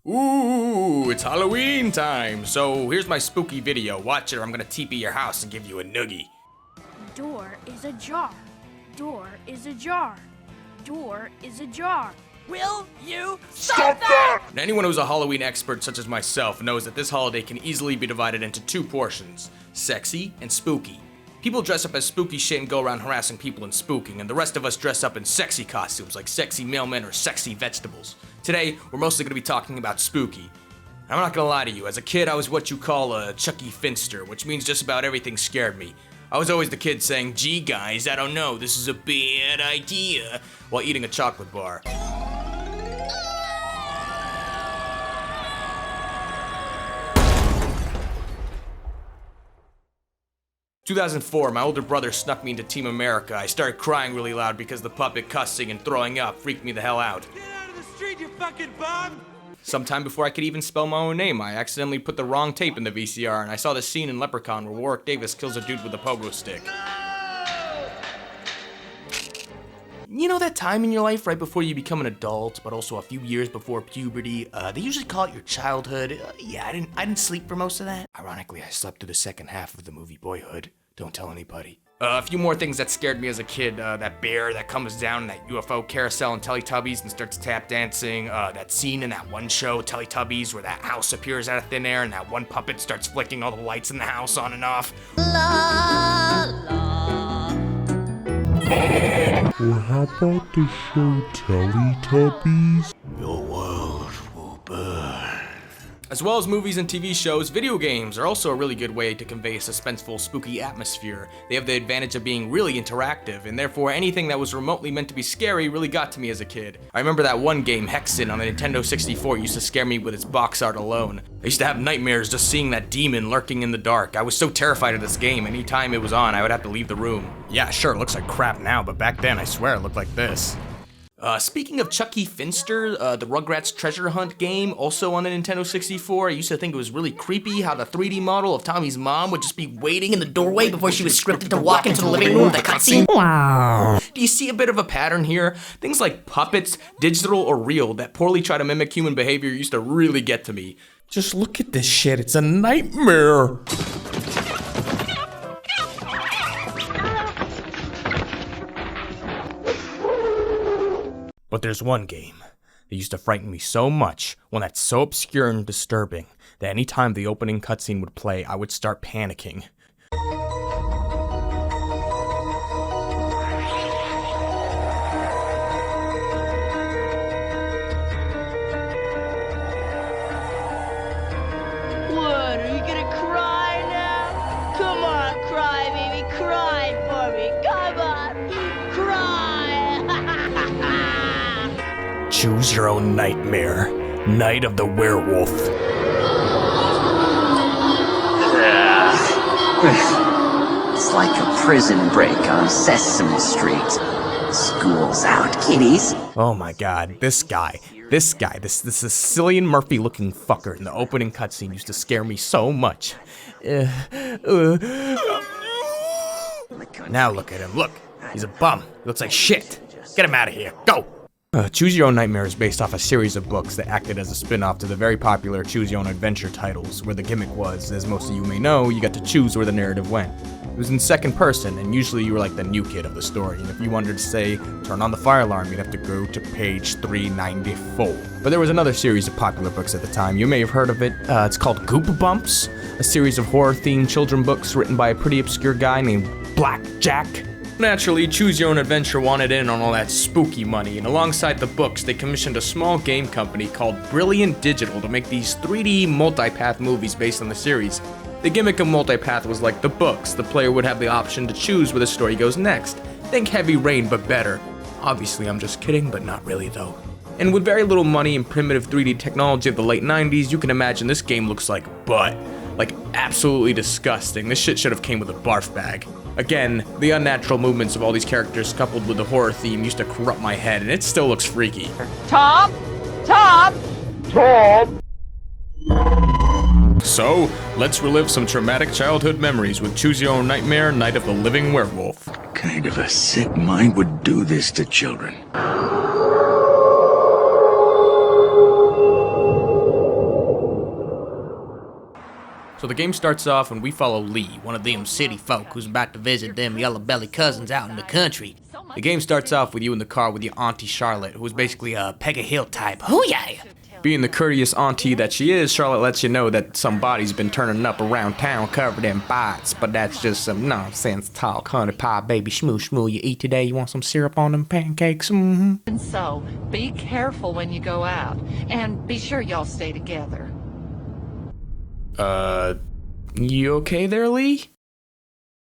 Ooh, it's Halloween time. So here's my spooky video. Watch it or I'm gonna TP your house and give you a noogie. Door is ajar. Door is ajar. Door is ajar. Will you stop that? And anyone who's a Halloween expert such as myself knows that this holiday can easily be divided into two portions, sexy and spooky. People dress up as spooky shit and go around harassing people and spooking, and the rest of us dress up in sexy costumes like sexy mailmen or sexy vegetables. Today, we're mostly gonna be talking about spooky. I'm not gonna lie to you, as a kid I was what you call a Chucky Finster, which means just about everything scared me. I was always the kid saying, "Gee guys, I don't know, this is a bad idea," while eating a chocolate bar. 2004, my older brother snuck me into Team America. I started crying really loud because the puppet cussing and throwing up freaked me the hell out. Get out of the street, you fucking bum! Sometime before I could even spell my own name, I accidentally put the wrong tape in the VCR and I saw the scene in Leprechaun where Warwick Davis kills a dude with a pogo stick. You know that time in your life right before you become an adult, but also a few years before puberty? They usually call it your childhood. Yeah, I didn't sleep for most of that. Ironically, I slept through the second half of the movie Boyhood. Don't tell anybody. A few more things that scared me as a kid. That bear that comes down that UFO carousel in Teletubbies and starts tap dancing. That scene in that one show, Teletubbies, where that house appears out of thin air and that one puppet starts flicking all the lights in the house on and off. La, la. Or how about the show Teletubbies? Your world will burn. As well as movies and TV shows, video games are also a really good way to convey a suspenseful, spooky atmosphere. They have the advantage of being really interactive, and therefore anything that was remotely meant to be scary really got to me as a kid. I remember that one game, Hexen, on the Nintendo 64 used to scare me with its box art alone. I used to have nightmares just seeing that demon lurking in the dark. I was so terrified of this game, anytime it was on, I would have to leave the room. Yeah, sure, it looks like crap now, but back then, I swear it looked like this. Speaking of Chucky Finster, the Rugrats Treasure Hunt game, also on the Nintendo 64, I used to think it was really creepy how the 3D model of Tommy's mom would just be waiting in the doorway before she was scripted to walk into the living room with a cutscene. Wow. Do you see a bit of a pattern here? Things like puppets, digital or real, that poorly try to mimic human behavior used to really get to me. Just look at this shit, it's a nightmare. But there's one game that used to frighten me so much, one that's so obscure and disturbing, that anytime the opening cutscene would play, I would start panicking. What, are you gonna cry now? Come on, cry, baby, cry for me. Come on, cry! Choose your own nightmare. Night of the Werewolf. It's like a prison break on Sesame Street. School's out, kiddies. Oh my god, this Cillian Murphy looking fucker in the opening cutscene used to scare me so much. Now look at him, look. He's a bum. He looks like shit. Get him out of here. Go! Choose Your Own Nightmare is based off a series of books that acted as a spin-off to the very popular Choose Your Own Adventure titles, where the gimmick was, as most of you may know, you got to choose where the narrative went. It was in second person, and usually you were like the new kid of the story, and if you wanted to say, turn on the fire alarm, you'd have to go to page 394. But there was another series of popular books at the time, you may have heard of it, it's called Goop Bumps, a series of horror-themed children's books written by a pretty obscure guy named Black Jack. Naturally, Choose Your Own Adventure wanted in on all that spooky money, and alongside the books, they commissioned a small game company called Brilliant Digital to make these 3D multipath movies based on the series. The gimmick of multipath was like the books, the player would have the option to choose where the story goes next. Think Heavy Rain, but better. Obviously, I'm just kidding, but not really though. And with very little money and primitive 3D technology of the late 90s, you can imagine this game looks like butt. Like, absolutely disgusting. This shit should have came with a barf bag. Again, the unnatural movements of all these characters coupled with the horror theme used to corrupt my head, and it still looks freaky. Top! Top! Top! So, let's relive some traumatic childhood memories with Choose Your Own Nightmare, Night of the Living Werewolf. What kind of a sick mind would do this to children? So the game starts off and we follow Lee, one of them city folk who's about to visit them yellow belly cousins out in the country. The game starts off with you in the car with your auntie Charlotte, who's basically a Peggy Hill type. Hoo-yah! Being the courteous auntie that she is, Charlotte lets you know that somebody's been turning up around town covered in bites, but that's just some nonsense talk. Honey pie, baby, shmoo shmoo, you eat today? You want some syrup on them pancakes? Mm-hmm. And so, be careful when you go out, and be sure y'all stay together. You okay there, Lee?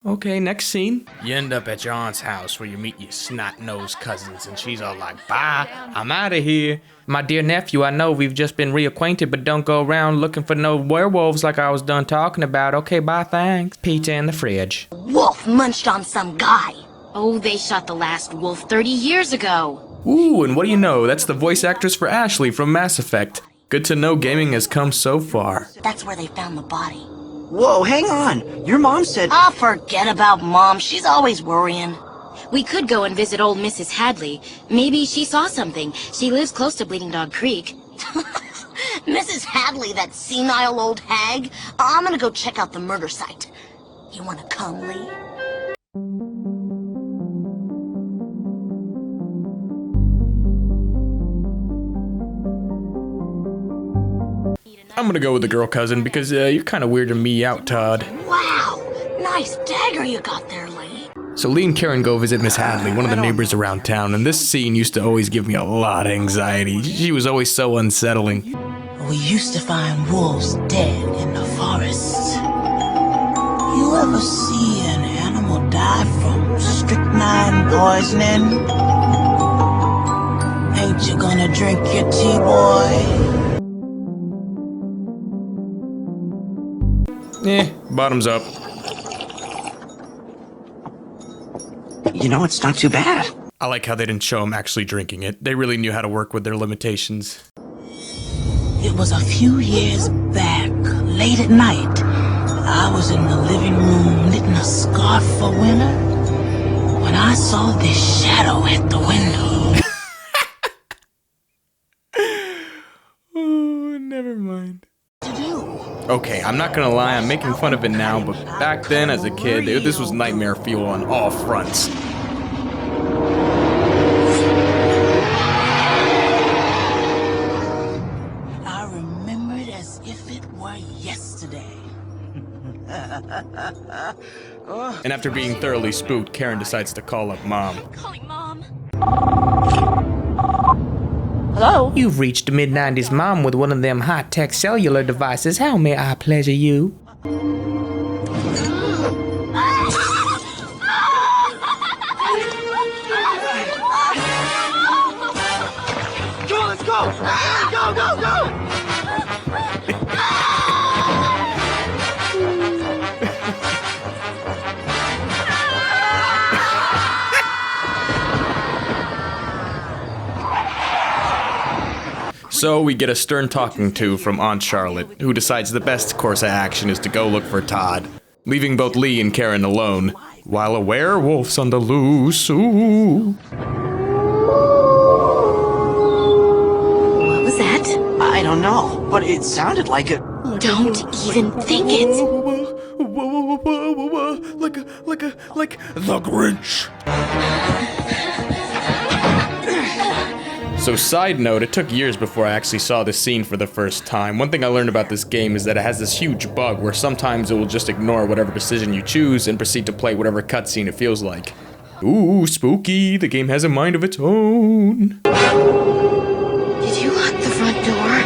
Okay, next scene. You end up at your aunt's house where you meet your snot-nosed cousins, and she's all like, bye, I'm out of here. My dear nephew, I know we've just been reacquainted, but don't go around looking for no werewolves like I was done talking about. Okay, bye, thanks. Pizza in the fridge. Wolf munched on some guy. Oh, they shot the last wolf 30 years ago. Ooh, and what do you know? That's the voice actress for Ashley from Mass Effect. Good to know gaming has come so far. That's where they found the body. Whoa, hang on. Your mom said... Ah, forget about Mom. She's always worrying. We could go and visit old Mrs. Hadley. Maybe she saw something. She lives close to Bleeding Dog Creek. Mrs. Hadley, that senile old hag? I'm gonna go check out the murder site. You wanna come, Lee? I'm gonna go with the girl cousin because you're kind of weirding me out, Todd. Wow! Nice dagger you got there, Lee. So Lee and Karen go visit Miss Hadley, one of the neighbors around town, and this scene used to always give me a lot of anxiety. She was always so unsettling. We used to find wolves dead in the forest. You ever see an animal die from strychnine poisoning? Ain't you gonna drink your tea, boy? Bottoms up. You know, it's not too bad. I like how they didn't show him actually drinking it. They really knew how to work with their limitations. It was a few years back, late at night. I was in the living room knitting a scarf for winter when I saw this shadow at the window. Oh, never mind. Okay, I'm not gonna lie, I'm making fun of it now, but back then as a kid, this was nightmare fuel on all fronts. I remember it as if it were yesterday. And after being thoroughly spooked, Karen decides to call up Mom. Calling Mom. Hello? You've reached mid-90s Mom with one of them high-tech cellular devices. How may I pleasure you? Come on, let's go! Go, go, go! So we get a stern talking to from Aunt Charlotte, who decides the best course of action is to go look for Todd, leaving both Lee and Karen alone, while a werewolf's on the loose. Ooh. What was that? I don't know, but it sounded like a... Don't even think it. Like the Grinch. So side note, it took years before I actually saw this scene for the first time. One thing I learned about this game is that it has this huge bug where sometimes it will just ignore whatever decision you choose and proceed to play whatever cutscene it feels like. Ooh, spooky, the game has a mind of its own. Did you lock the front door?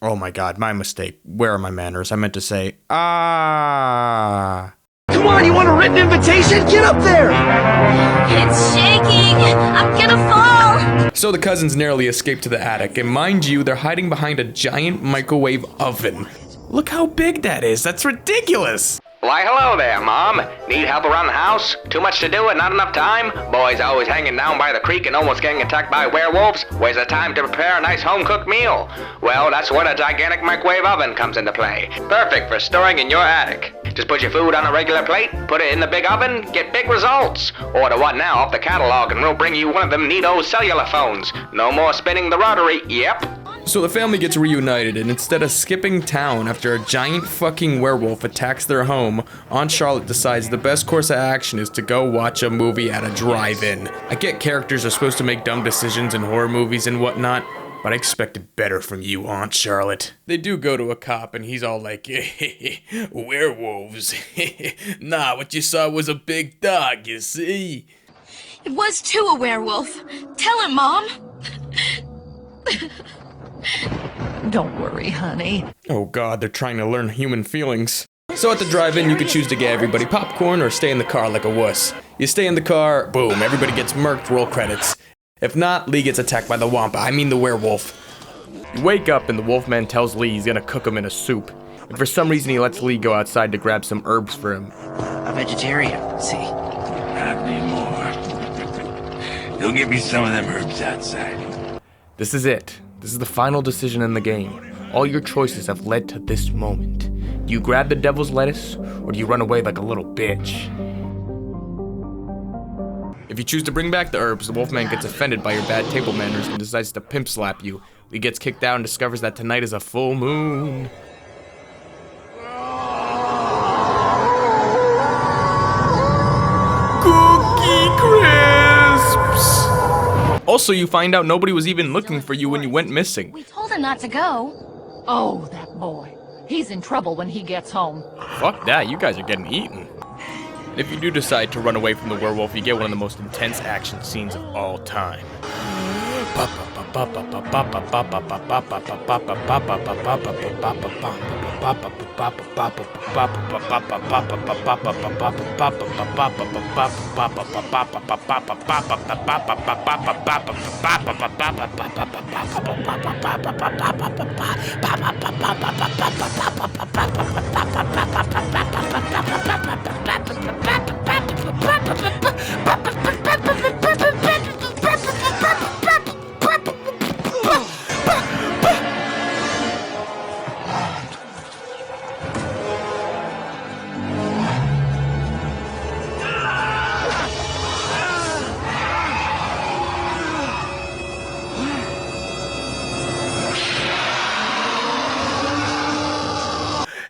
Oh my god, my mistake. Where are my manners? I meant to say, ah. Come on, you want a written invitation? Get up there! It's shaking! I'm gonna fall! So the cousins narrowly escape to the attic, and mind you, they're hiding behind a giant microwave oven. Look how big that is, that's ridiculous! Why, hello there, Mom. Need help around the house? Too much to do and not enough time? Boys always hanging down by the creek and almost getting attacked by werewolves? Where's the time to prepare a nice home-cooked meal? Well, that's where the gigantic microwave oven comes into play. Perfect for storing in your attic. Just put your food on a regular plate, put it in the big oven, get big results. Order one now off the catalog and we'll bring you one of them neato cellular phones. No more spinning the rotary, yep. So the family gets reunited, and instead of skipping town after a giant fucking werewolf attacks their home, Aunt Charlotte decides the best course of action is to go watch a movie at a drive-in. I get characters are supposed to make dumb decisions in horror movies and whatnot, but I expected better from you, Aunt Charlotte. They do go to a cop, and he's all like, werewolves. Nah, what you saw was a big dog, you see? It was too a werewolf. Tell him, Mom. Don't worry, honey. Oh god, they're trying to learn human feelings. So at the drive-in, you can choose to get everybody popcorn or stay in the car like a wuss. You stay in the car, boom, everybody gets murked, roll credits. If not, Lee gets attacked by the the werewolf. You wake up and the wolfman tells Lee he's gonna cook him in a soup. And for some reason he lets Lee go outside to grab some herbs for him. A vegetarian, see? Not anymore. Go get me some of them herbs outside. This is it. This is the final decision in the game. All your choices have led to this moment. Do you grab the devil's lettuce, or do you run away like a little bitch? If you choose to bring back the herbs, the wolfman gets offended by your bad table manners and decides to pimp slap you. He gets kicked out and discovers that tonight is a full moon. Cookie Crisps! Also, you find out nobody was even looking for you when you went missing. We told him not to go. Oh, that boy. He's in trouble when he gets home. Fuck that, you guys are getting eaten. And if you do decide to run away from the werewolf, you get one of the most intense action scenes of all time.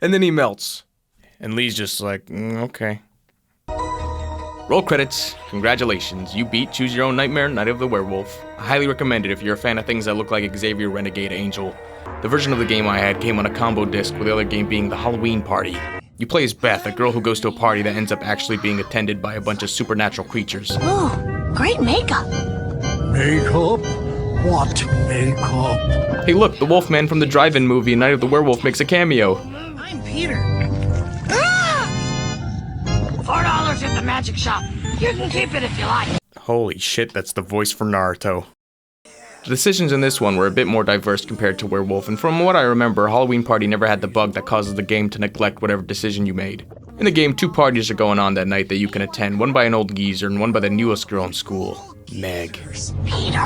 And then he melts. And Lee's just like, okay. Roll credits. Congratulations. You beat Choose Your Own Nightmare, Night of the Werewolf. I highly recommend it if you're a fan of things that look like Xavier Renegade Angel. The version of the game I had came on a combo disc, with the other game being the Halloween Party. You play as Beth, a girl who goes to a party that ends up actually being attended by a bunch of supernatural creatures. Ooh, great makeup. Makeup? What makeup? Hey look, the Wolfman from the drive-in movie Night of the Werewolf makes a cameo. I'm Peter. $4 at the magic shop. You can keep it if you like. Holy shit, that's the voice for Naruto. The decisions in this one were a bit more diverse compared to Werewolf, and from what I remember, Halloween Party never had the bug that causes the game to neglect whatever decision you made. In the game, 2 parties are going on that night that you can attend, one by an old geezer and one by the newest girl in school, Meg. Peter.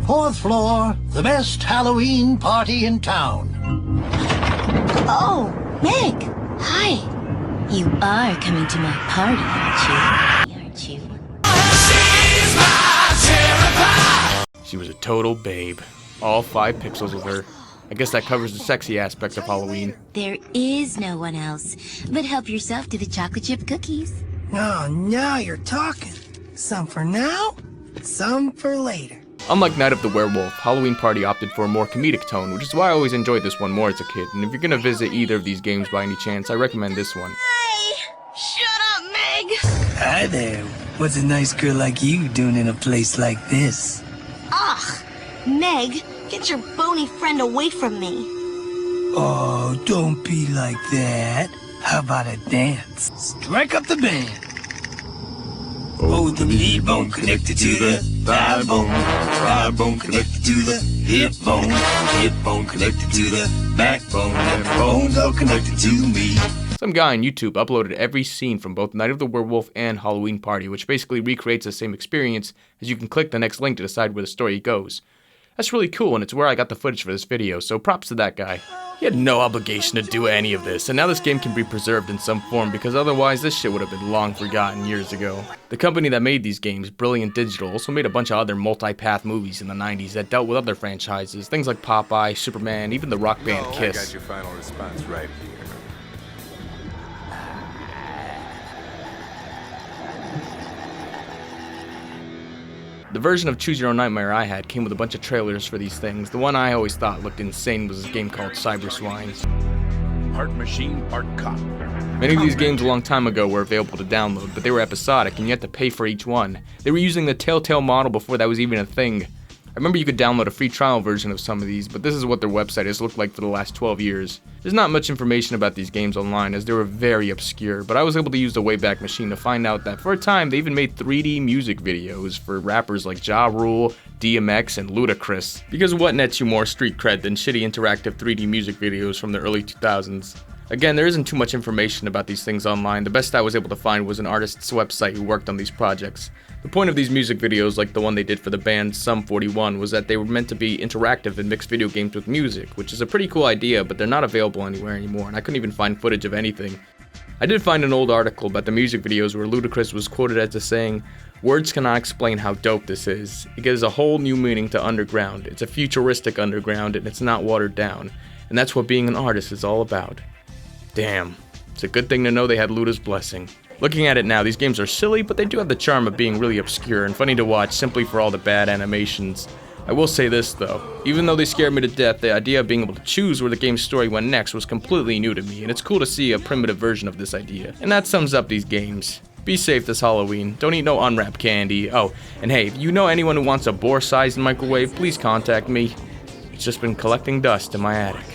4th floor, the best Halloween party in town. Oh, Meg. Hi. You are coming to my party, aren't you? She was a total babe. All 5 pixels with her. I guess that covers the sexy aspect of Halloween. There is no one else, but help yourself to the chocolate chip cookies. Oh, now you're talking. Some for now, some for later. Unlike Night of the Werewolf, Halloween Party opted for a more comedic tone, which is why I always enjoyed this one more as a kid, and if you're gonna visit either of these games by any chance, I recommend this one. Hey! Shut up, Meg! Hi there. What's a nice girl like you doing in a place like this? Ugh! Meg, get your bony friend away from me. Oh, don't be like that. How about a dance? Strike up the band. Oh, the knee bone connected to the thigh bone connected to the hip bone connected to the backbone, and bones all connected to me. Some guy on YouTube uploaded every scene from both Night of the Werewolf and Halloween Party, which basically recreates the same experience, as you can click the next link to decide where the story goes. That's really cool, and it's where I got the footage for this video, so props to that guy. He had no obligation to do any of this, and now this game can be preserved in some form because otherwise this shit would have been long forgotten years ago. The company that made these games, Brilliant Digital, also made a bunch of other multi-path movies in the 90s that dealt with other franchises, things like Popeye, Superman, even the rock band Kiss. I got your final response right here. The version of Choose Your Own Nightmare I had came with a bunch of trailers for these things. The one I always thought looked insane was this game called Cyber Swine. Part machine, part cop. Many of these games a long time ago were available to download, but they were episodic and you had to pay for each one. They were using the Telltale model before that was even a thing. I remember you could download a free trial version of some of these, but this is what their website has looked like for the last 12 years. There's not much information about these games online as they were very obscure, but I was able to use the Wayback Machine to find out that for a time they even made 3D music videos for rappers like Ja Rule, DMX, and Ludacris. Because what nets you more street cred than shitty interactive 3D music videos from the early 2000s? Again, there isn't too much information about these things online. The best I was able to find was an artist's website who worked on these projects. The point of these music videos, like the one they did for the band Sum 41, was that they were meant to be interactive and mix video games with music, which is a pretty cool idea, but they're not available anywhere anymore, and I couldn't even find footage of anything. I did find an old article about the music videos where Ludacris was quoted as saying, "Words cannot explain how dope this is. It gives a whole new meaning to underground. It's a futuristic underground, and it's not watered down. And that's what being an artist is all about." Damn, it's a good thing to know they had Luda's blessing. Looking at it now, these games are silly, but they do have the charm of being really obscure and funny to watch simply for all the bad animations. I will say this though, even though they scared me to death, the idea of being able to choose where the game's story went next was completely new to me, and it's cool to see a primitive version of this idea. And that sums up these games. Be safe this Halloween, don't eat no unwrapped candy. Oh, and hey, if you know anyone who wants a boar-sized microwave, please contact me. It's just been collecting dust in my attic.